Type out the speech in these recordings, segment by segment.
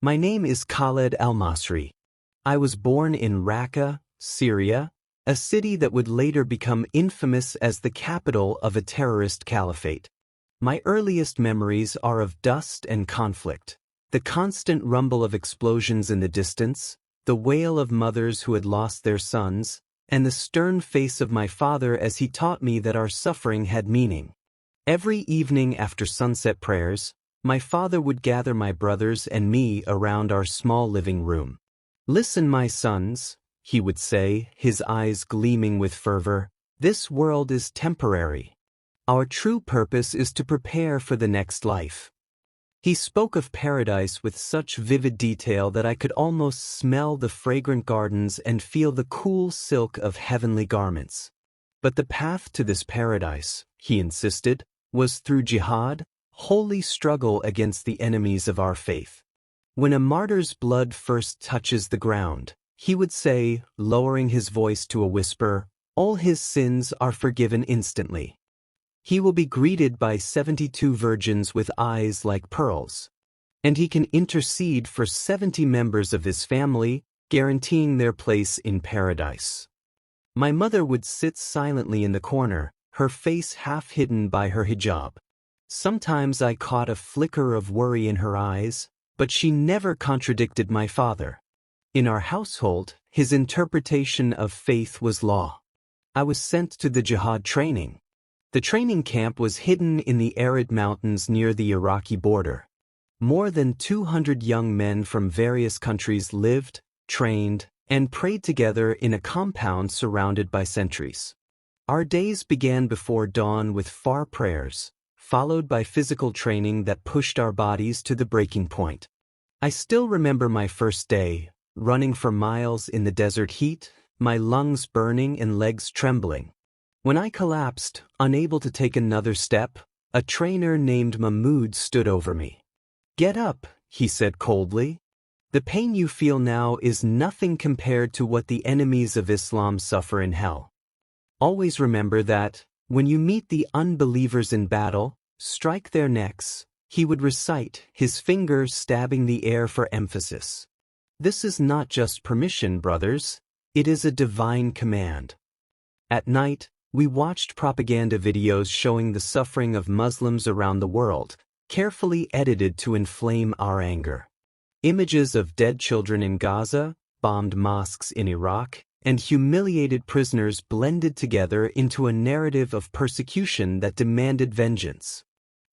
My name is Khaled Al-Masri. I was born in Raqqa, Syria, a city that would later become infamous as the capital of a terrorist caliphate. My earliest memories are of dust and conflict, the constant rumble of explosions in the distance, the wail of mothers who had lost their sons, and the stern face of my father as he taught me that our suffering had meaning. Every evening after sunset prayers, my father would gather my brothers and me around our small living room. "Listen, my sons," he would say, his eyes gleaming with fervor, "this world is temporary. Our true purpose is to prepare for the next life." He spoke of paradise with such vivid detail that I could almost smell the fragrant gardens and feel the cool silk of heavenly garments. But the path to this paradise, he insisted, was through jihad, holy struggle against the enemies of our faith. When a martyr's blood first touches the ground, he would say, lowering his voice to a whisper, all his sins are forgiven instantly. He will be greeted by 72 virgins with eyes like pearls. And he can intercede for 70 members of his family, guaranteeing their place in paradise. My mother would sit silently in the corner, her face half hidden by her hijab. Sometimes I caught a flicker of worry in her eyes, but she never contradicted my father. In our household, his interpretation of faith was law. I was sent to the jihad training. The training camp was hidden in the arid mountains near the Iraqi border. More than 200 young men from various countries lived, trained, and prayed together in a compound surrounded by sentries. Our days began before dawn with far prayers, followed by physical training that pushed our bodies to the breaking point. I still remember my first day, running for miles in the desert heat, my lungs burning and legs trembling. When I collapsed, unable to take another step, a trainer named Mahmoud stood over me. "Get up," he said coldly. "The pain you feel now is nothing compared to what the enemies of Islam suffer in hell. Always remember that, when you meet the unbelievers in battle, strike their necks," he would recite, his finger stabbing the air for emphasis. "This is not just permission, brothers. It is a divine command." At night, we watched propaganda videos showing the suffering of Muslims around the world, carefully edited to inflame our anger. Images of dead children in Gaza, bombed mosques in Iraq, and humiliated prisoners blended together into a narrative of persecution that demanded vengeance.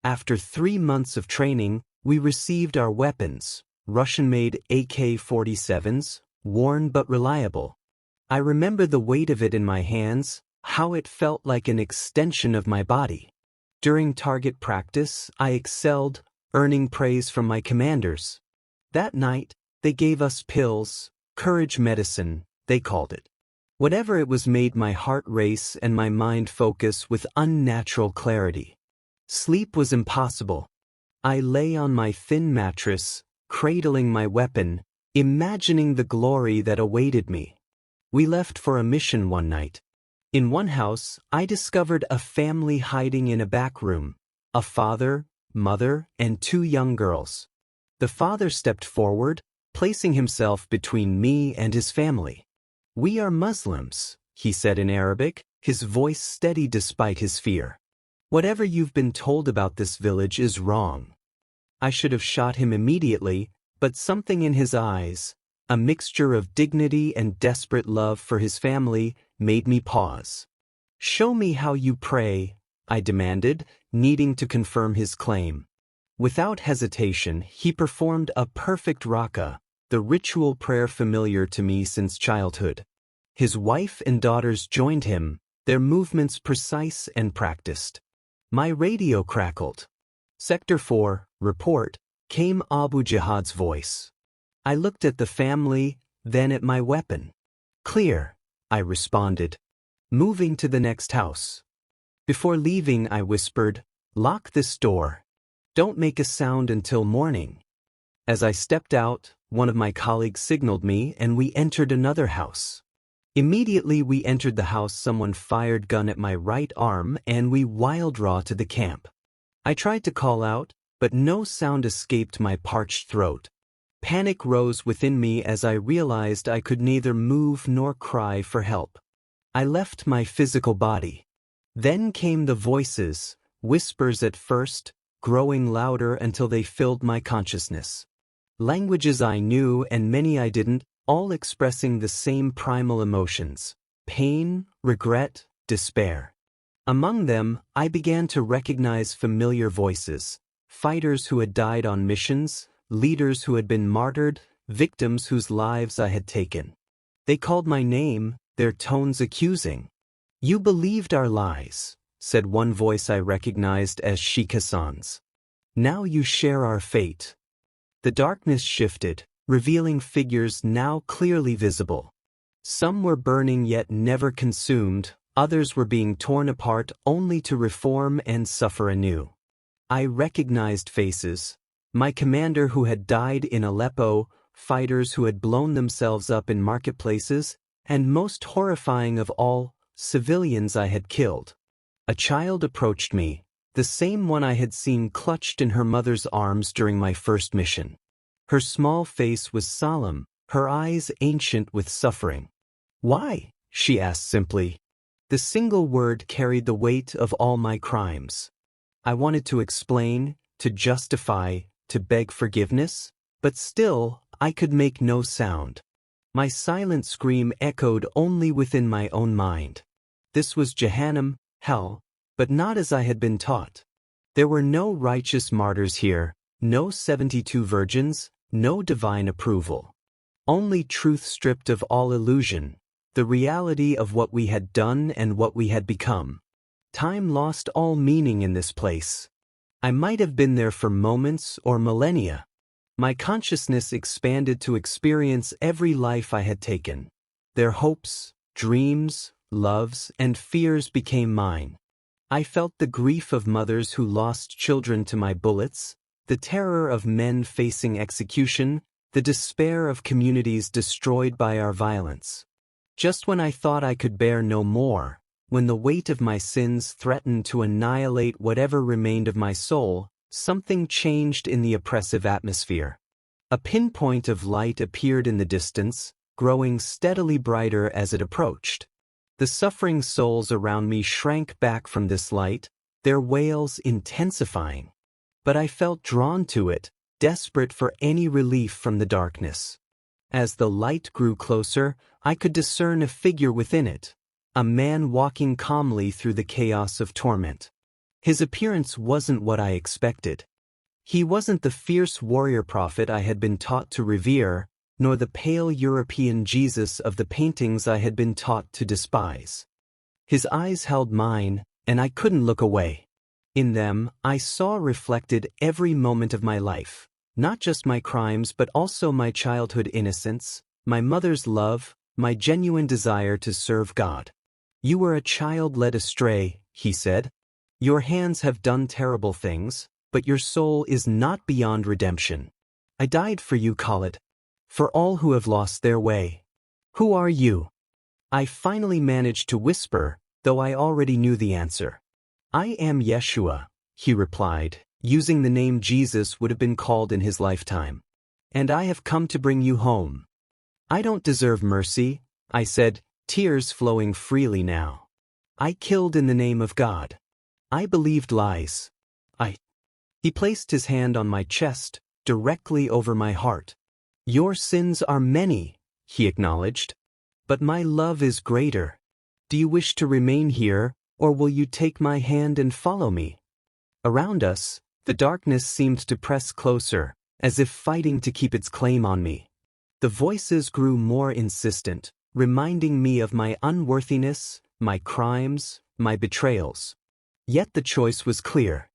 After 3 months of training, we received our weapons, Russian-made AK-47s, worn but reliable. I remember the weight of it in my hands, how it felt like an extension of my body. During target practice, I excelled, earning praise from my commanders. That night, they gave us pills, courage medicine, they called it. Whatever it was made my heart race and my mind focus with unnatural clarity. Sleep was impossible. I lay on my thin mattress, cradling my weapon, imagining the glory that awaited me. We left for a mission one night. In one house, I discovered a family hiding in a back room, a father, mother, and 2 young girls. The father stepped forward, placing himself between me and his family. "We are Muslims," he said in Arabic, his voice steady despite his fear. "Whatever you've been told about this village is wrong." I should have shot him immediately, but something in his eyes, a mixture of dignity and desperate love for his family, made me pause. "Show me how you pray," I demanded, needing to confirm his claim. Without hesitation, he performed a perfect rak'ah, the ritual prayer familiar to me since childhood. His wife and daughters joined him, their movements precise and practiced. My radio crackled. "Sector 4, report," came Abu Jihad's voice. I looked at the family, then at my weapon. "Clear," I responded, moving to the next house. Before leaving, I whispered, "Lock this door. Don't make a sound until morning." As I stepped out, one of my colleagues signaled me and we entered another house. Immediately we entered the house, someone fired gun at my right arm and we wild raw to the camp. I tried to call out, but no sound escaped my parched throat. Panic rose within me as I realized I could neither move nor cry for help. I left my physical body. Then came the voices, whispers at first, growing louder until they filled my consciousness. Languages I knew and many I didn't, all expressing the same primal emotions: pain, regret, despair. Among them, I began to recognize familiar voices: fighters who had died on missions, leaders who had been martyred, victims whose lives I had taken. They called my name, their tones accusing. "You believed our lies," said one voice I recognized as Shikasan's. "Now you share our fate." The darkness shifted, revealing figures now clearly visible. Some were burning yet never consumed, others were being torn apart only to reform and suffer anew. I recognized faces: my commander who had died in Aleppo, fighters who had blown themselves up in marketplaces, and most horrifying of all, civilians I had killed. A child approached me, the same one I had seen clutched in her mother's arms during my first mission. Her small face was solemn, her eyes ancient with suffering. "Why?" she asked simply. The single word carried the weight of all my crimes. I wanted to explain, to justify, to beg forgiveness, but still, I could make no sound. My silent scream echoed only within my own mind. This was Jahannam, hell, but not as I had been taught. There were no righteous martyrs here, no 72 virgins, no divine approval. Only truth stripped of all illusion, the reality of what we had done and what we had become. Time lost all meaning in this place. I might have been there for moments or millennia. My consciousness expanded to experience every life I had taken. Their hopes, dreams, loves, and fears became mine. I felt the grief of mothers who lost children to my bullets, the terror of men facing execution, the despair of communities destroyed by our violence. Just when I thought I could bear no more, when the weight of my sins threatened to annihilate whatever remained of my soul, something changed in the oppressive atmosphere. A pinpoint of light appeared in the distance, growing steadily brighter as it approached. The suffering souls around me shrank back from this light, their wails intensifying. But I felt drawn to it, desperate for any relief from the darkness. As the light grew closer, I could discern a figure within it, a man walking calmly through the chaos of torment. His appearance wasn't what I expected. He wasn't the fierce warrior prophet I had been taught to revere, nor the pale European Jesus of the paintings I had been taught to despise. His eyes held mine, and I couldn't look away. In them, I saw reflected every moment of my life, not just my crimes but also my childhood innocence, my mother's love, my genuine desire to serve God. "You were a child led astray," he said. "Your hands have done terrible things, but your soul is not beyond redemption. I died for you, Khalid, for all who have lost their way. Who are you?" I finally managed to whisper, though I already knew the answer. "I am Yeshua," he replied, using the name Jesus would have been called in his lifetime. "And I have come to bring you home." "I don't deserve mercy," I said, tears flowing freely now. "I killed in the name of God. I believed lies. He placed his hand on my chest, directly over my heart. "Your sins are many," he acknowledged. "But my love is greater. Do you wish to remain here, or will you take my hand and follow me?" Around us, the darkness seemed to press closer, as if fighting to keep its claim on me. The voices grew more insistent, reminding me of my unworthiness, my crimes, my betrayals. Yet the choice was clear.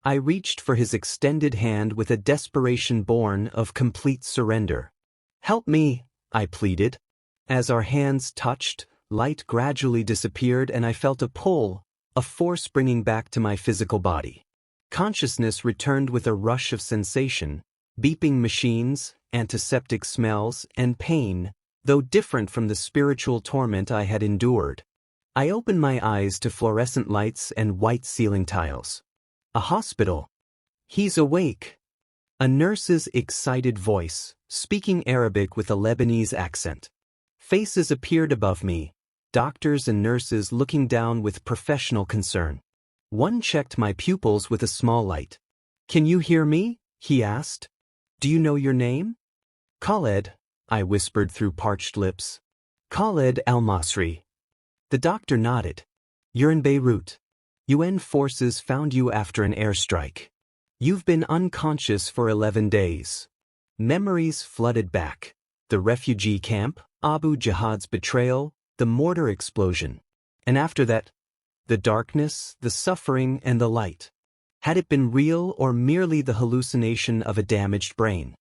I reached for his extended hand with a desperation born of complete surrender. "Help me," I pleaded. As our hands touched, light gradually disappeared and I felt a pull, a force bringing back to my physical body. Consciousness returned with a rush of sensation, beeping machines, antiseptic smells, and pain, though different from the spiritual torment I had endured. I opened my eyes to fluorescent lights and white ceiling tiles. A hospital. "He's awake." A nurse's excited voice, speaking Arabic with a Lebanese accent. Faces appeared above me, doctors and nurses looking down with professional concern. One checked my pupils with a small light. "Can you hear me?" he asked. "Do you know your name?" "Khaled," I whispered through parched lips. "Khaled Al-Masri." The doctor nodded. "You're in Beirut. UN forces found you after an airstrike. You've been unconscious for 11 days. Memories flooded back. The refugee camp, Abu Jihad's betrayal, the mortar explosion. And after that, the darkness, the suffering, and the light. Had it been real or merely the hallucination of a damaged brain?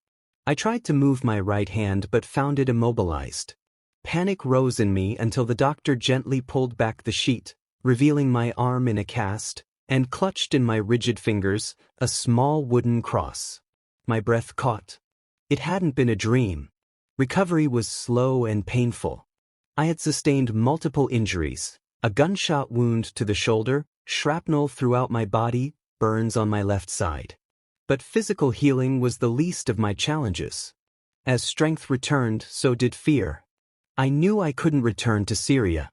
I tried to move my right hand but found it immobilized. Panic rose in me until the doctor gently pulled back the sheet, revealing my arm in a cast, and clutched in my rigid fingers a small wooden cross. My breath caught. It hadn't been a dream. Recovery was slow and painful. I had sustained multiple injuries, a gunshot wound to the shoulder, shrapnel throughout my body, burns on my left side. But physical healing was the least of my challenges. As strength returned, so did fear. I knew I couldn't return to Syria.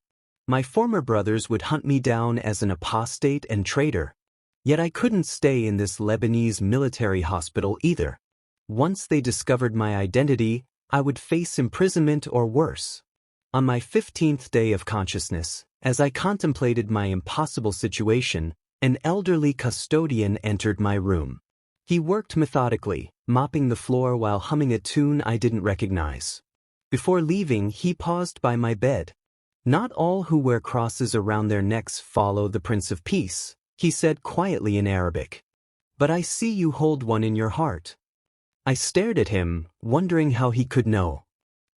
My former brothers would hunt me down as an apostate and traitor. Yet I couldn't stay in this Lebanese military hospital either. Once they discovered my identity, I would face imprisonment or worse. On my 15th day of consciousness, as I contemplated my impossible situation, an elderly custodian entered my room. He worked methodically, mopping the floor while humming a tune I didn't recognize. Before leaving, he paused by my bed. "Not all who wear crosses around their necks follow the Prince of Peace," he said quietly in Arabic. "But I see you hold one in your heart." I stared at him, wondering how he could know.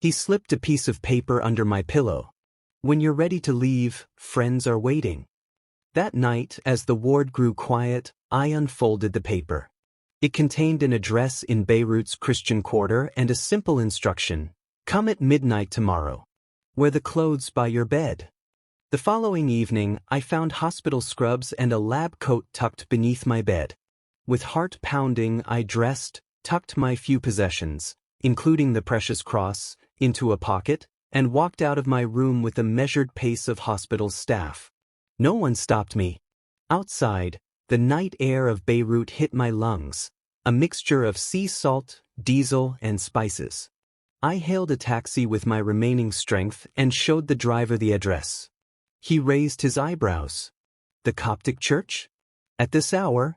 He slipped a piece of paper under my pillow. "When you're ready to leave, friends are waiting." That night, as the ward grew quiet, I unfolded the paper. It contained an address in Beirut's Christian quarter and a simple instruction: "Come at midnight tomorrow. Wear the clothes by your bed." The following evening, I found hospital scrubs and a lab coat tucked beneath my bed. With heart pounding, I dressed, tucked my few possessions, including the precious cross, into a pocket, and walked out of my room with the measured pace of hospital staff. No one stopped me. Outside, the night air of Beirut hit my lungs, a mixture of sea salt, diesel, and spices. I hailed a taxi with my remaining strength and showed the driver the address. He raised his eyebrows. "The Coptic church? At this hour?"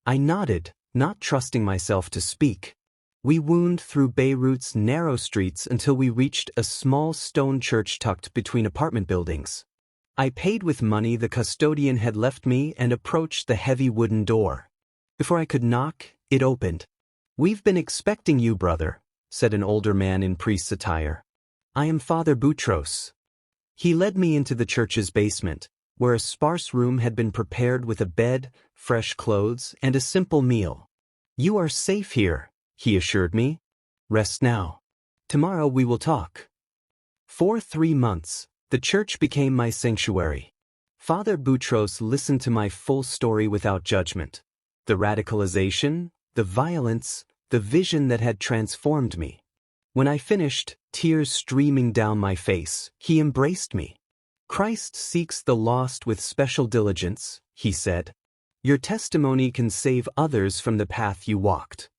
I nodded, not trusting myself to speak. We wound through Beirut's narrow streets until we reached a small stone church tucked between apartment buildings. I paid with money the custodian had left me and approached the heavy wooden door. Before I could knock, it opened. "We've been expecting you, brother," said an older man in priest's attire. "I am Father Boutros." He led me into the church's basement, where a sparse room had been prepared with a bed, fresh clothes, and a simple meal. "You are safe here," he assured me. "Rest now. Tomorrow we will talk." For 3 months, the church became my sanctuary. Father Boutros listened to my full story without judgment. The radicalization, the violence, the vision that had transformed me. When I finished, tears streaming down my face, he embraced me. "Christ seeks the lost with special diligence," he said. "Your testimony can save others from the path you walked."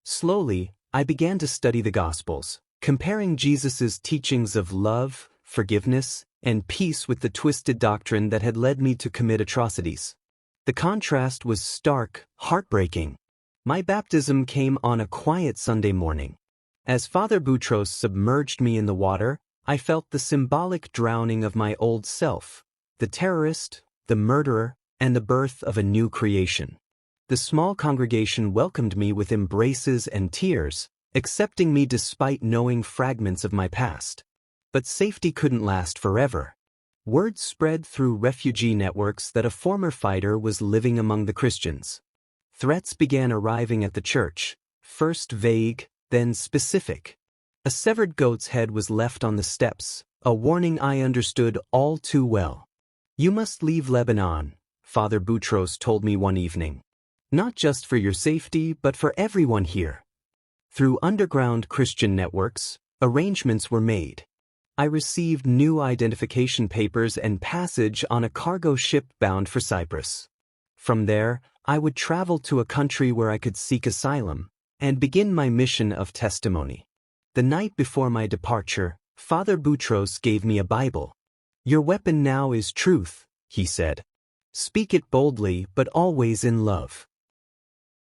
Slowly, I began to study the Gospels, comparing Jesus' teachings of love, forgiveness, and peace with the twisted doctrine that had led me to commit atrocities. The contrast was stark, heartbreaking. My baptism came on a quiet Sunday morning. As Father Boutros submerged me in the water, I felt the symbolic drowning of my old self, the terrorist, the murderer, and the birth of a new creation. The small congregation welcomed me with embraces and tears, accepting me despite knowing fragments of my past. But safety couldn't last forever. Word spread through refugee networks that a former fighter was living among the Christians. Threats began arriving at the church, first vague, then specific. A severed goat's head was left on the steps, a warning I understood all too well. "You must leave Lebanon," Father Boutros told me one evening. Not just for your safety, but for everyone here. Through underground Christian networks, arrangements were made. I received new identification papers and passage on a cargo ship bound for Cyprus. From there, I would travel to a country where I could seek asylum and begin my mission of testimony. The night before my departure, Father Boutros gave me a Bible. "Your weapon now is truth," he said. "Speak it boldly, but always in love."